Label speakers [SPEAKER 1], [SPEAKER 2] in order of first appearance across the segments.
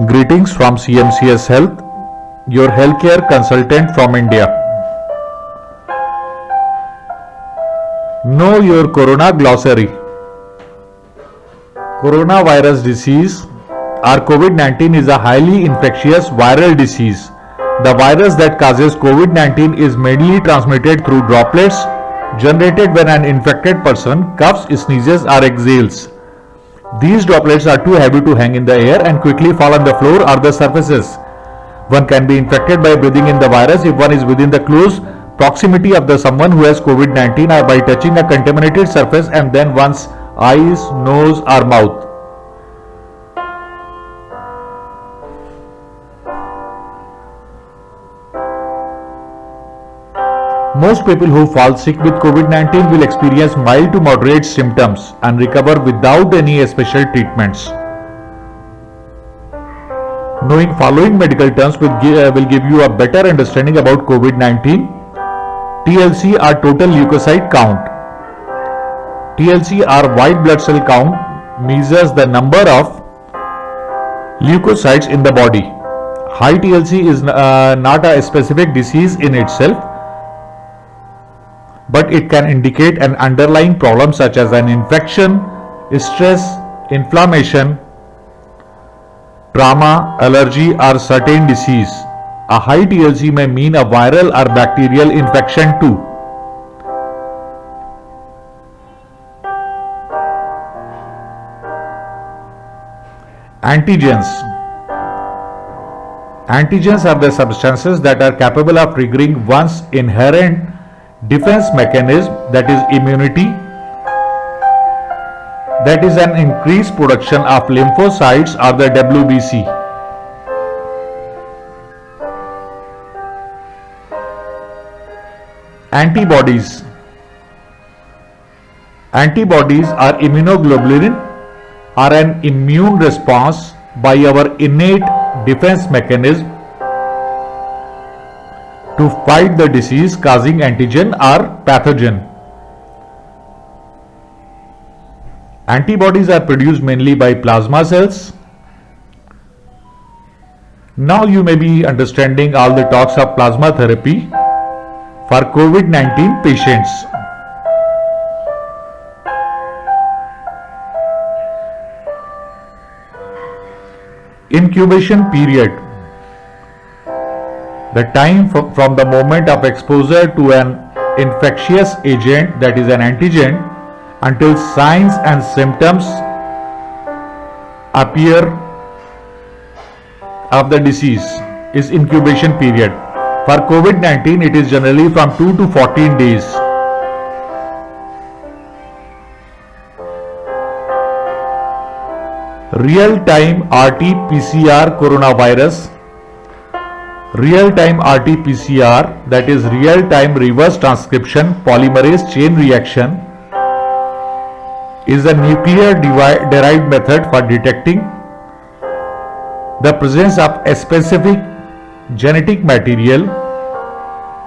[SPEAKER 1] Greetings from CMCS Health, your healthcare consultant from India. Know your Corona Glossary. Coronavirus disease or COVID-19 is a highly infectious viral disease. The virus that causes COVID-19 is mainly transmitted through droplets generated when an infected person coughs, sneezes or exhales. These droplets are too heavy to hang in the air and quickly fall on the floor or the surfaces. One can be infected by breathing in the virus if one is within the close proximity of someone who has COVID-19 or by touching a contaminated surface and then one's eyes, nose or mouth. Most people who fall sick with COVID-19 will experience mild to moderate symptoms and recover without any special treatments. Knowing following medical terms will give you a better understanding about COVID-19. TLC or total leukocyte count. TLC or white blood cell count measures the number of leukocytes in the body. High TLC is not a specific disease in itself, but it can indicate an underlying problem such as an infection, stress, inflammation, trauma, allergy or certain disease. A high TLC may mean a viral or bacterial infection too. Antigens. Antigens are the substances that are capable of triggering one's inherent defense mechanism, that is immunity, that is an increased production of lymphocytes or the WBC. Antibodies. Antibodies are immunoglobulin or an immune response by our innate defense mechanism to fight the disease causing antigen or pathogen. Antibodies are produced mainly by plasma cells. Now you may be understanding all the talks of plasma therapy for COVID-19 patients. Incubation period. The time from the moment of exposure to an infectious agent, that is an antigen, until signs and symptoms appear of the disease is incubation period. For COVID-19 it is generally from 2 to 14 days. Real-time RT-PCR coronavirus. Real-time RT-PCR, that is real-time reverse transcription polymerase chain reaction, is a nuclear-derived method for detecting the presence of a specific genetic material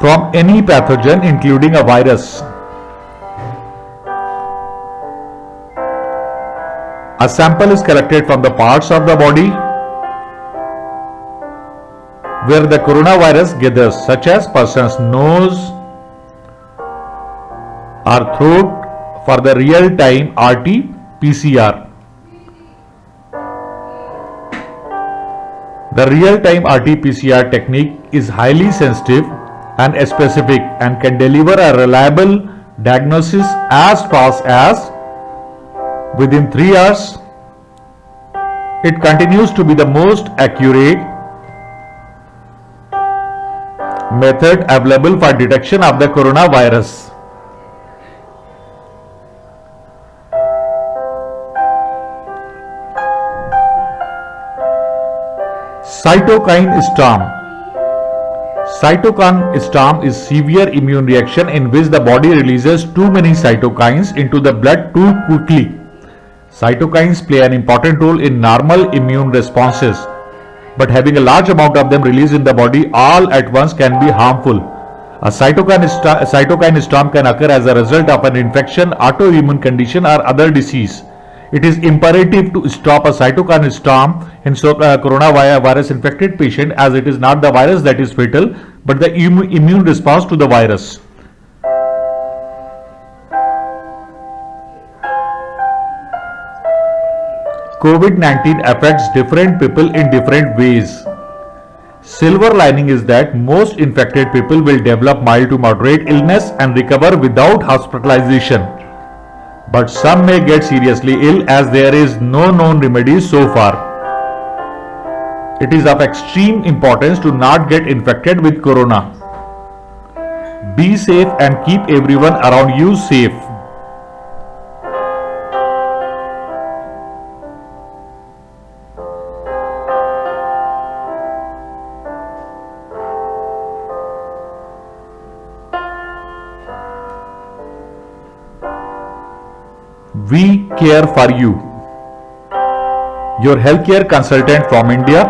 [SPEAKER 1] from any pathogen including a virus. A sample is collected from the parts of the body where the coronavirus gathers, such as person's nose or throat, for the real-time RT-PCR. The real-time RT-PCR technique is highly sensitive and specific and can deliver a reliable diagnosis as fast as within 3 hours. It continues to be the most accurate method available for detection of the coronavirus. Cytokine storm. Cytokine storm is severe immune reaction in which the body releases too many cytokines into the blood too quickly. Cytokines play an important role in normal immune responses, but having a large amount of them released in the body all at once can be harmful. A cytokine storm can occur as a result of an infection, autoimmune condition or other disease. It is imperative to stop a cytokine storm in coronavirus infected patient, as it is not the virus that is fatal but the immune response to the virus. COVID-19 affects different people in different ways. Silver lining is that most infected people will develop mild to moderate illness and recover without hospitalization. But some may get seriously ill as there is no known remedy so far. It is of extreme importance to not get infected with corona. Be safe and keep everyone around you safe. We care for you. Your healthcare consultant from India,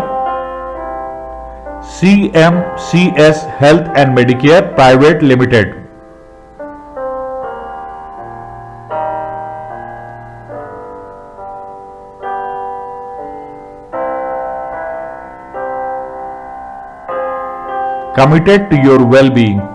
[SPEAKER 1] CMCS Health and Medicare Private Limited. Committed to your well-being.